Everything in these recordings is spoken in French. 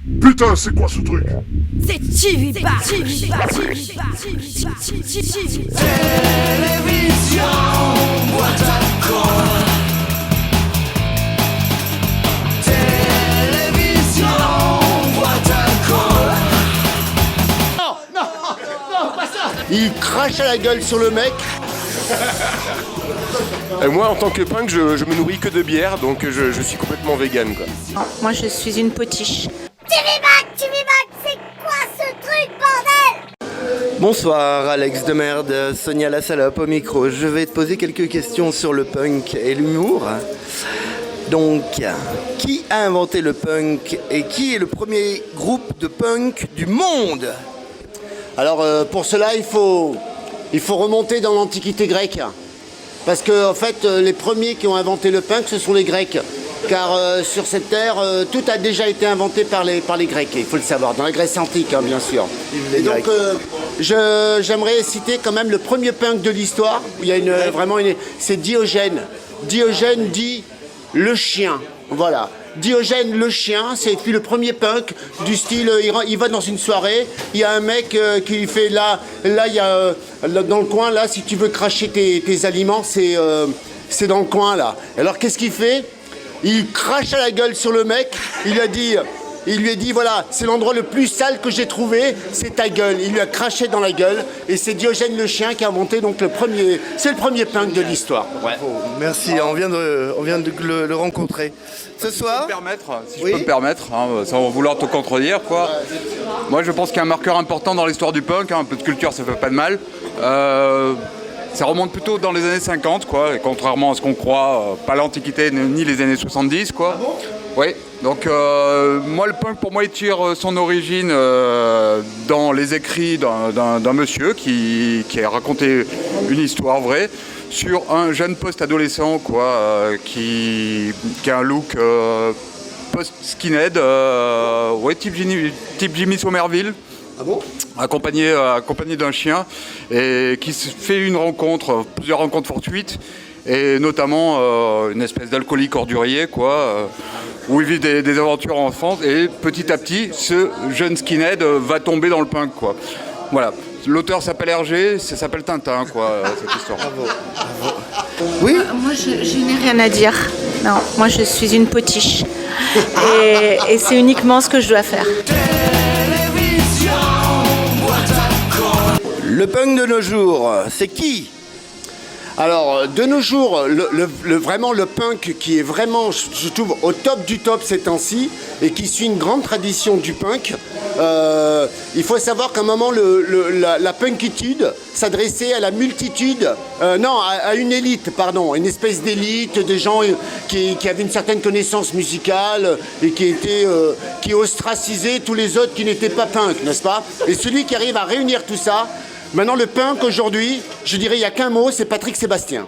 Putain, c'est quoi ce truc? C'est Chiviba. Télévision, boîte à con. Télévision, boîte à con. Non, pas ça. Il crache à la gueule sur le mec. Moi, en tant que punk, je me nourris que de bière, donc je suis complètement vegan, quoi. Moi, je suis une potiche. Chiviba, c'est quoi ce truc, bordel? Bonsoir Alex de merde, Sonia la salope au micro. Je vais te poser quelques questions sur le punk et l'humour. Donc, qui a inventé le punk et qui est le premier groupe de punk du monde? Alors pour cela, il faut remonter dans l'Antiquité grecque. Parce que en fait, les premiers qui ont inventé le punk, ce sont les Grecs. Car sur cette terre, tout a déjà été inventé par les Grecs, il faut le savoir, dans la Grèce antique, hein, bien sûr. Et donc, j'aimerais citer quand même le premier punk de l'histoire, où il y a c'est Diogène. Diogène dit le chien, voilà. Diogène le chien, c'est puis le premier punk du style, il va dans une soirée, il y a un mec qui fait là il y a dans le coin là, si tu veux cracher tes aliments, c'est dans le coin là. Alors qu'est-ce qu'il fait? Il crache à la gueule sur le mec, il lui a dit voilà, c'est l'endroit le plus sale que j'ai trouvé, c'est ta gueule. Il lui a craché dans la gueule et c'est Diogène le chien qui a inventé donc le premier punk de l'histoire. Ouais. Merci, on vient de le rencontrer. Ce soir, si je peux me permettre, hein, sans vouloir te contredire, quoi. Moi, je pense qu'il y a un marqueur important dans l'histoire du punk, hein, un peu de culture, ça fait pas de mal. Ça remonte plutôt dans les années 50, quoi, et contrairement à ce qu'on croit, pas l'Antiquité ni les années 70, quoi. Ah bon? Oui, donc moi, le punk, pour moi, il tire son origine dans les écrits d'un monsieur qui a raconté une histoire vraie sur un jeune post-adolescent, quoi, qui a un look post-skinhead, type Jimmy Somerville. Ah bon? Accompagné d'un chien, et qui se fait plusieurs rencontres fortuites, et notamment une espèce d'alcoolique ordurier, quoi, où il vit des aventures en enfance, et petit à petit, ce jeune skinhead va tomber dans le punk, quoi. Voilà. L'auteur s'appelle Hergé, ça s'appelle Tintin, quoi, cette histoire. Bravo. Oui. Moi, je n'ai rien à dire. Non, moi, je suis une potiche. Et c'est uniquement ce que je dois faire. le punk de nos jours, c'est qui? Alors, de nos jours, vraiment le punk qui est vraiment, je trouve, au top du top ces temps-ci et qui suit une grande tradition du punk, il faut savoir qu'à un moment, la punkitude s'adressait à la multitude, à une élite, pardon, une espèce d'élite, des gens qui avaient une certaine connaissance musicale et qui ostracisaient tous les autres qui n'étaient pas punk, n'est-ce pas? Et celui qui arrive à réunir tout ça, maintenant, le punk, aujourd'hui, je dirais, il n'y a qu'un mot, c'est Patrick Sébastien.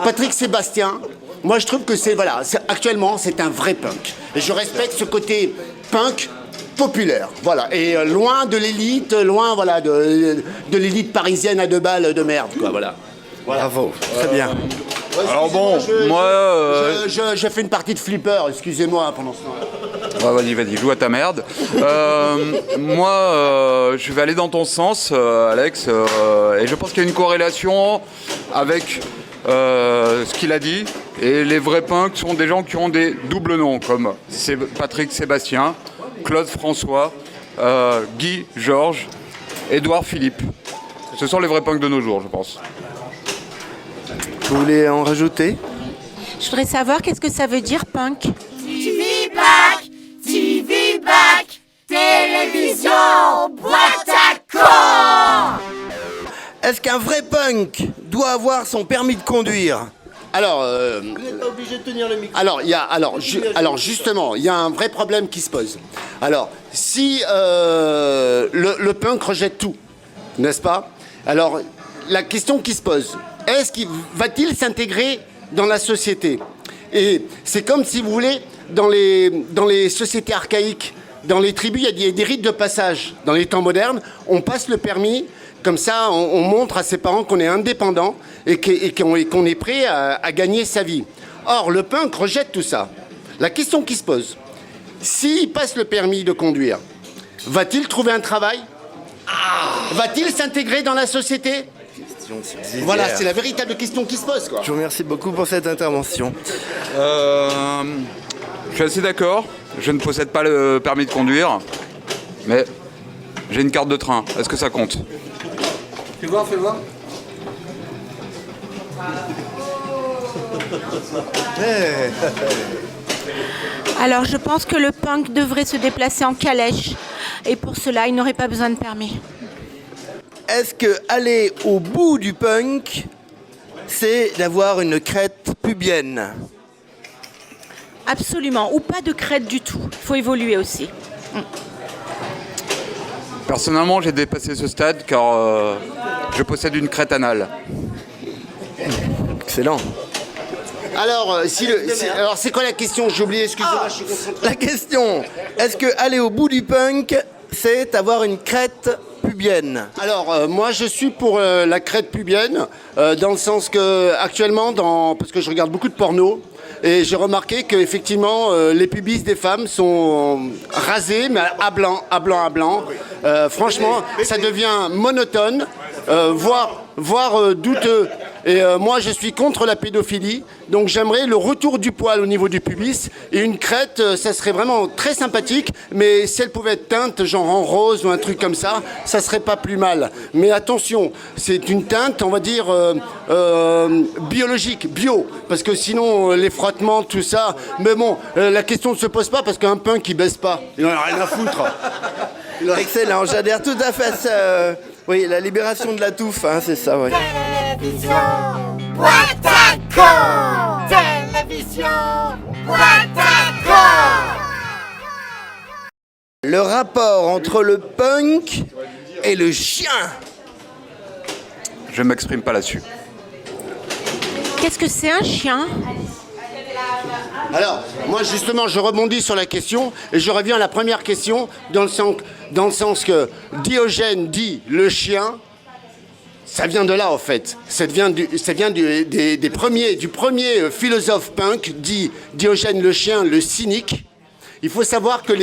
Patrick Sébastien, moi, je trouve que actuellement, c'est un vrai punk. Et je respecte ce côté punk populaire, voilà. Et loin de l'élite, loin, voilà, de l'élite parisienne à 2 balles de merde, quoi, voilà. Bravo, très bien. Alors bon, Je fais une partie de flipper, excusez-moi pendant ce temps-là. Ouais, vas-y, joue à ta merde. Je vais aller dans ton sens, Alex, et je pense qu'il y a une corrélation avec ce qu'il a dit. Et les vrais punks sont des gens qui ont des doubles noms, comme Patrick Sébastien, Claude François, Guy Georges, Édouard Philippe. Ce sont les vrais punks de nos jours, je pense. Vous voulez en rajouter? Je voudrais savoir qu'est-ce que ça veut dire punk. TV back, télévision, boîte à con. Est-ce qu'un vrai punk doit avoir son permis de conduire? Alors, vous n'êtes pas obligé de tenir le micro. Alors, justement, il y a un vrai problème qui se pose. Alors, si le punk rejette tout, n'est-ce pas? Alors, la question qui se pose, va-t-il s'intégrer dans la société? Et c'est comme, si vous voulez, dans les sociétés archaïques, dans les tribus, il y a des rites de passage. Dans les temps modernes, on passe le permis, Comme ça, on montre à ses parents qu'on est indépendant et qu'on est prêt à gagner sa vie. Or, le punk rejette tout ça. La question qui se pose, s'il passe le permis de conduire, va-t-il trouver un travail? Va-t-il s'intégrer dans la société? Voilà, c'est la véritable question qui se pose, quoi. Je vous remercie beaucoup pour cette intervention. Je suis assez d'accord. Je ne possède pas le permis de conduire, mais j'ai une carte de train. Est-ce que ça compte? Fais voir. Alors je pense que le punk devrait se déplacer en calèche. Et pour cela, il n'aurait pas besoin de permis. Est-ce que aller au bout du punk, c'est d'avoir une crête pubienne? Absolument. Ou pas de crête du tout. Il faut évoluer aussi. Personnellement, j'ai dépassé ce stade car je possède une crête anale. Excellent. Alors, alors c'est quoi la question? J'ai oublié, excusez-moi, je suis concentré. La question, est-ce que aller au bout du punk, c'est avoir une crête pubienne? Alors, moi, je suis pour la crête pubienne, dans le sens que, actuellement, parce que je regarde beaucoup de porno, et j'ai remarqué qu'effectivement, les pubis des femmes sont rasés, mais à blanc. Franchement, ça devient monotone, voire douteux. Et moi, je suis contre la pédophilie, donc j'aimerais le retour du poil au niveau du pubis. Et une crête, ça serait vraiment très sympathique, mais si elle pouvait être teinte, genre en rose ou un truc comme ça serait pas plus mal. Mais attention, c'est une teinte, on va dire, biologique, bio, parce que sinon, les frottements, tout ça... Mais bon, la question ne se pose pas, parce qu'un punk, il baisse pas. Il en a rien à foutre. Excellent, j'adhère tout à fait à ça. Oui, la libération de la touffe, hein, c'est ça, oui. Télévision boîte à con. Télévision boîte à con. Le rapport entre le punk et le chien. Je ne m'exprime pas là-dessus. Qu'est-ce que c'est un chien? Alors, moi justement, je rebondis sur la question et je reviens à la première question dans le sens que Diogène dit le chien, ça vient de là en fait. Ça vient du premier philosophe punk, dit Diogène le chien, le cynique. Il faut savoir que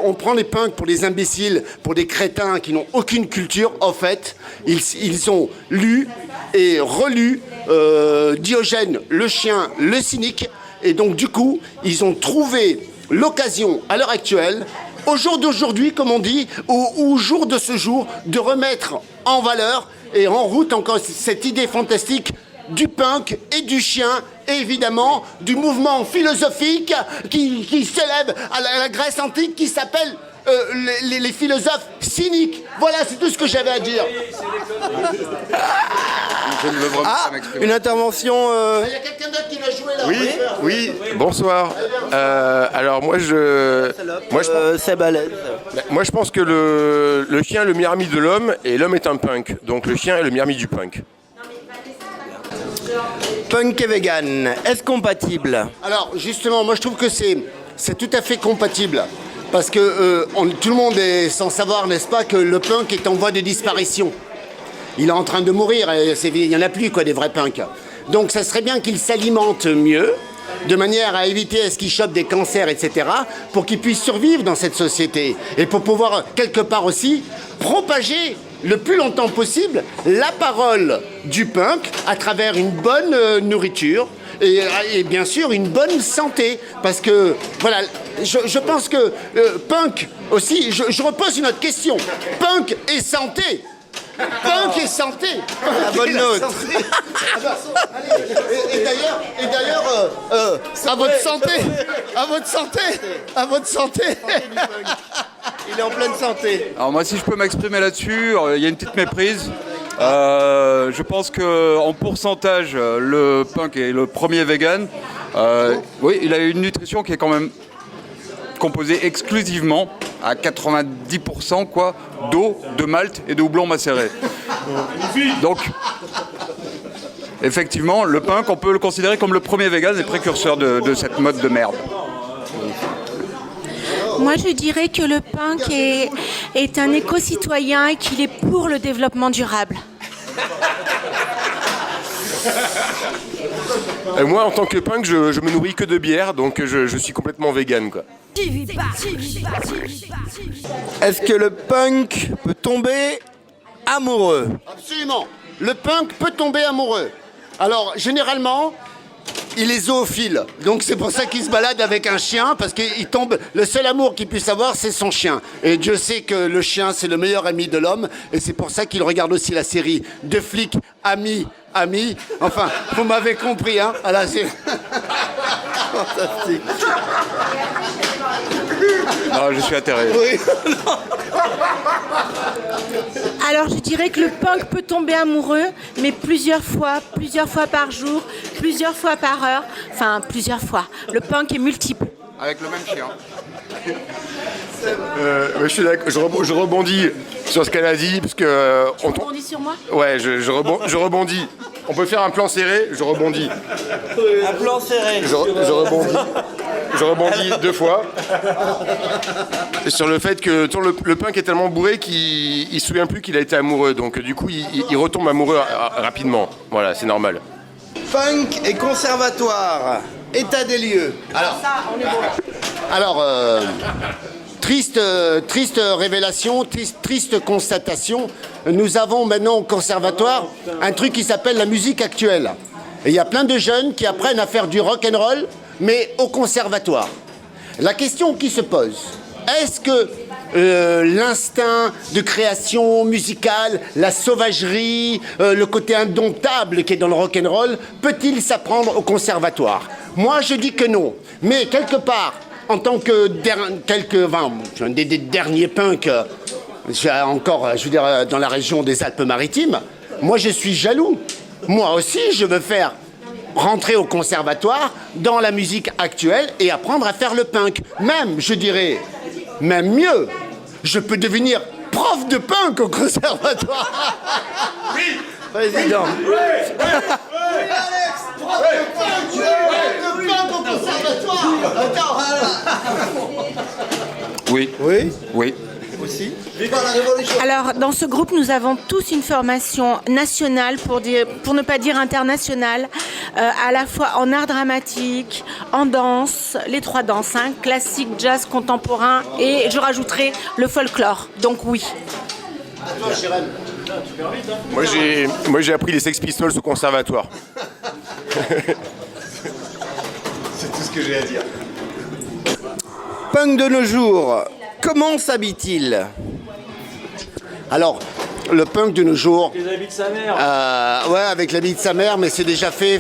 on prend les punks pour des imbéciles, pour des crétins qui n'ont aucune culture. En fait, ils ont lu et relu Diogène le chien, le cynique. Et donc, du coup, ils ont trouvé l'occasion, à l'heure actuelle, au jour d'aujourd'hui, comme on dit, ou au jour de ce jour, de remettre en valeur et en route encore cette idée fantastique du punk et du chien, et évidemment, du mouvement philosophique qui s'élève à la Grèce antique, qui s'appelle les philosophes cyniques. Voilà, c'est tout ce que j'avais à dire. Je ne veux vraiment pas m'exprimer. Une intervention... Il y a quelqu'un d'autre qui va jouer là. Oui, bonsoir. Alors moi je c'est balèze. pense que le chien est le meilleur ami de l'homme et l'homme est un punk. Donc le chien est le meilleur ami du punk. Punk et vegan, est-ce compatible? Alors justement, moi je trouve que c'est tout à fait compatible. Parce que tout le monde est sans savoir, n'est-ce pas, que le punk est en voie de disparition. Il est en train de mourir, et il n'y en a plus, quoi, des vrais punks. Donc ça serait bien qu'il s'alimente mieux, de manière à éviter à ce qu'il chope des cancers, etc., pour qu'il puisse survivre dans cette société. Et pour pouvoir, quelque part aussi, propager le plus longtemps possible la parole du punk à travers une bonne nourriture, et bien sûr une bonne santé, parce que voilà, je pense que punk aussi, je repose une autre question, punk et santé, punk et santé, La bonne note. et d'ailleurs à votre santé, à votre santé. Il est en pleine santé. Alors moi, si je peux m'exprimer là-dessus, il y a une petite méprise. Je pense qu'en pourcentage, le punk est le premier vegan. Oui, il a une nutrition qui est quand même composée exclusivement à 90% quoi, d'eau, de malt et de houblon macéré. Donc, effectivement, le punk, on peut le considérer comme le premier vegan et précurseur de cette mode de merde. Moi, je dirais que le punk est un éco-citoyen et qu'il est pour le développement durable. Moi, en tant que punk, je me nourris que de bière, donc je suis complètement vegan, quoi. Est-ce que le punk peut tomber amoureux? Absolument. Le punk peut tomber amoureux. Alors, généralement, il est zoophile. Donc, c'est pour ça qu'il se balade avec un chien, parce qu'il tombe. Le seul amour qu'il puisse avoir, c'est son chien. Et Dieu sait que le chien, c'est le meilleur ami de l'homme. Et c'est pour ça qu'il regarde aussi la série Deux flics, amis. Enfin, vous m'avez compris, hein? Alors, c'est... Fantastique. Non, je suis atterré. Oui. Alors, je dirais que le punk peut tomber amoureux, mais plusieurs fois par jour, plusieurs fois par heure, enfin, plusieurs fois. Le punk est multiple. Avec le même chien. Je suis d'accord, je rebondis sur ce qu'elle a dit, parce que... On dit sur moi? Ouais, je rebondis. On peut faire un plan serré, je rebondis. Un plan serré. Je rebondis 2 fois. Sur le fait que le punk est tellement bourré qu'il ne se souvient plus qu'il a été amoureux. Donc du coup, il retombe amoureux rapidement. Voilà, c'est normal. Punk et conservatoire. État des lieux. Alors, triste révélation, triste constatation. Nous avons maintenant au conservatoire un truc qui s'appelle la musique actuelle. Et il y a plein de jeunes qui apprennent à faire du rock and roll, mais au conservatoire. La question qui se pose, est-ce que l'instinct de création musicale, la sauvagerie, le côté indomptable qui est dans le rock and roll, peut-il s'apprendre au conservatoire? Moi, je dis que non. Mais quelque part, en tant que des derniers punks, encore, je veux dire, dans la région des Alpes-Maritimes, moi, je suis jaloux. Moi aussi, je veux faire rentrer au conservatoire dans la musique actuelle et apprendre à faire le punk. Même, je dirais, même mieux, je peux devenir prof de punk au conservatoire. Oui. Président. Oui, Alex, prof de punk au conservatoire. Oui. Oui. Oui. Aussi. Alors, dans ce groupe, nous avons tous une formation nationale, pour ne pas dire internationale, à la fois en art dramatique, en danse, les 3 danses, hein, classique, jazz, contemporain, et je rajouterai le folklore. Donc oui. Moi, j'ai appris les Sex Pistols au conservatoire. C'est tout ce que j'ai à dire. Punk de nos jours, comment s'habille-t-il? Alors, le punk de nos jours... Les habits de sa mère. Ouais, avec l'habit de sa mère, mais c'est déjà fait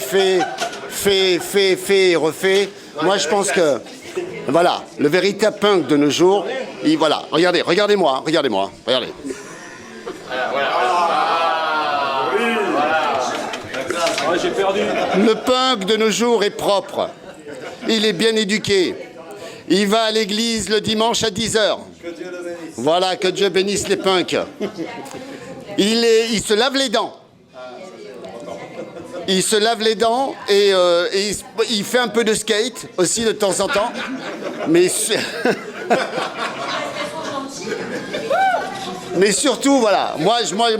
et refait. Moi, je pense que... Voilà, le véritable punk de nos jours, voilà, regardez-moi. Regardez. Ouais, j'ai perdu. Le punk de nos jours est propre. Il est bien éduqué. Il va à l'église le dimanche à 10h. Voilà, que Dieu bénisse les punks. Il se lave les dents. Il se lave les dents et il fait un peu de skate aussi de temps en temps. Mais mais surtout, voilà, moi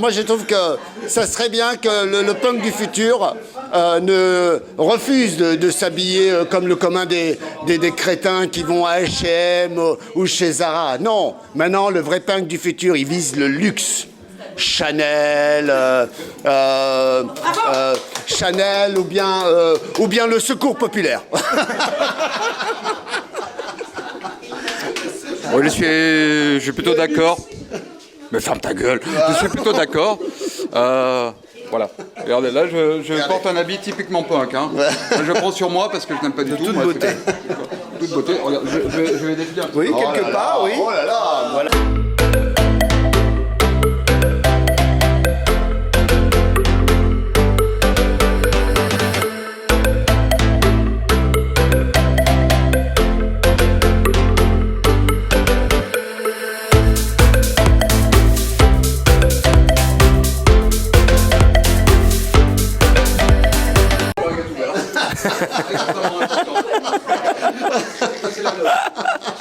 je trouve que ça serait bien que le punk du futur ne refuse de s'habiller comme le commun des crétins qui vont à H&M ou chez Zara. Non, maintenant le vrai punk du futur, il vise le luxe. Chanel, Chanel ou bien le secours populaire. Oui, je suis plutôt d'accord. Mais ferme ta gueule. Je suis plutôt d'accord. Voilà. Regardez, là, je porte un habit typiquement punk. Hein. Je prends sur moi parce que je n'aime pas du tout. Toute moi, beauté. Toute beauté. Regarde, je vais défiler un peu. Oui, quelque part, oui. Oh là là, voilà.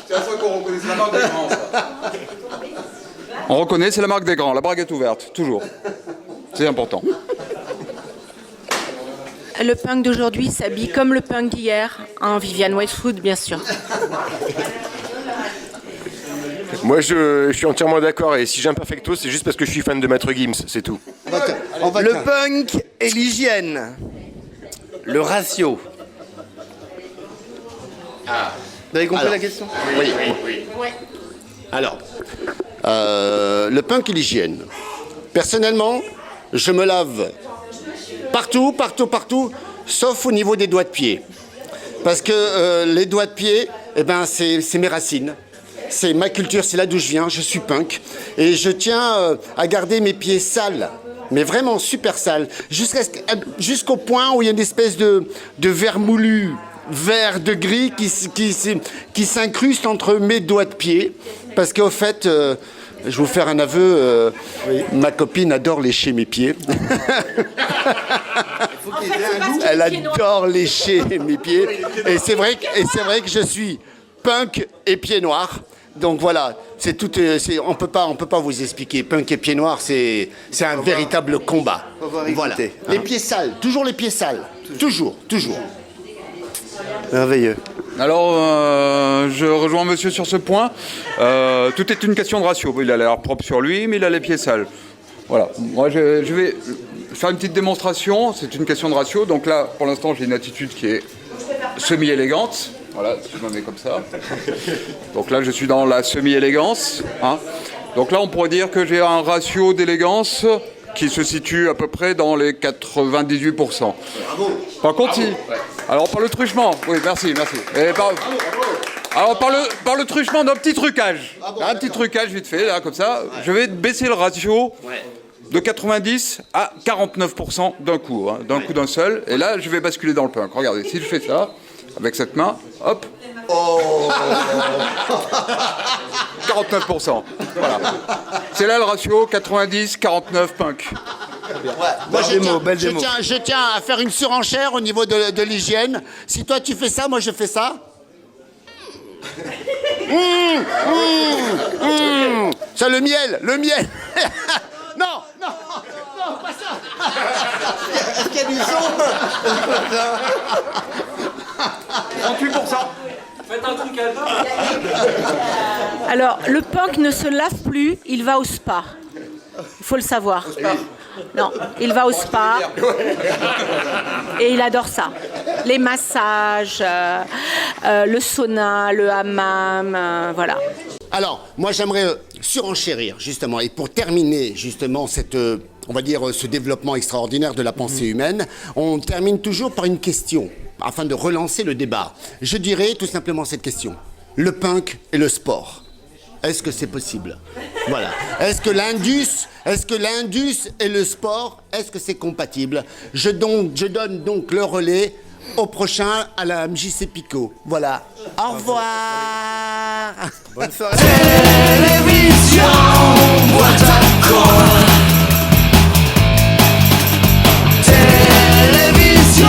C'est la fois qu'on reconnaît ça. marque des grands, ça. On reconnaît, c'est la marque des grands. La braguette ouverte, toujours. C'est important. Le punk d'aujourd'hui s'habille comme le punk d'hier, en Vivienne Westwood, bien sûr. Moi, je suis entièrement d'accord. Et si j'ai un perfecto, c'est juste parce que je suis fan de Maître Gims, c'est tout. Le punk et l'hygiène. Le ratio. Vous avez compris la question? Oui. Alors, le punk et l'hygiène. Personnellement, je me lave partout, sauf au niveau des doigts de pied. Parce que les doigts de pied, eh ben, c'est mes racines. C'est ma culture, c'est là d'où je viens, je suis punk. Et je tiens à garder mes pieds sales, mais vraiment super sales, jusqu'au point où il y a une espèce de vermoulu, vert de gris qui s'incruste entre mes doigts de pied. Parce qu'au fait, je vais vous faire un aveu, ma copine adore lécher mes pieds. Elle adore lécher mes pieds. Et c'est vrai que je suis punk et pieds noirs. Donc voilà, c'est tout. On peut pas vous expliquer. Punk et pieds noirs, c'est un véritable combat. Voilà. Les pieds sales, toujours les pieds sales, toujours. Merveilleux. Alors, je rejoins monsieur sur ce point. Tout est une question de ratio. Il a l'air propre sur lui, mais il a les pieds sales. Voilà. Moi, je vais faire une petite démonstration. C'est une question de ratio. Donc là, pour l'instant, j'ai une attitude qui est semi-élégante. Voilà, je me mets comme ça. Donc là, je suis dans la semi-élégance. Hein. Donc là, on pourrait dire que j'ai un ratio d'élégance qui se situe à peu près dans les 98%. Bravo. Par contre, si... Alors, par le truchement... Oui, merci. Et alors, par le truchement d'un petit trucage. Un petit trucage vite fait, là, comme ça. Je vais baisser le ratio de 90 à 49% d'un coup. Hein, d'un seul. Et là, je vais basculer dans le punk. Regardez, si je fais ça... Avec cette main, hop. 49%. Voilà. C'est là le ratio 90-49 punk. Moi, je tiens à faire une surenchère au niveau de l'hygiène. Si toi tu fais ça, moi je fais ça. Ça, le miel. Non, pas ça. Est-ce qu'il y a du son? 38%. Faites un truc à deux. Alors, le punk ne se lave plus, il va au spa. Il faut le savoir. Non, il va au spa et il adore ça. Les massages, le sauna, le hammam, voilà. Alors, moi j'aimerais surenchérir justement, et pour terminer justement cette, on va dire, ce développement extraordinaire de la pensée humaine, on termine toujours par une question, afin de relancer le débat. Je dirais tout simplement cette question. Le punk et le sport, est-ce que c'est possible? Voilà. Est-ce que l'Indus et le sport, est-ce que c'est compatible? Je donne donc le relais au prochain à la MJC Pico. Voilà. Au revoir. Bonne soirée. Télévision, boîte à con. Télévision.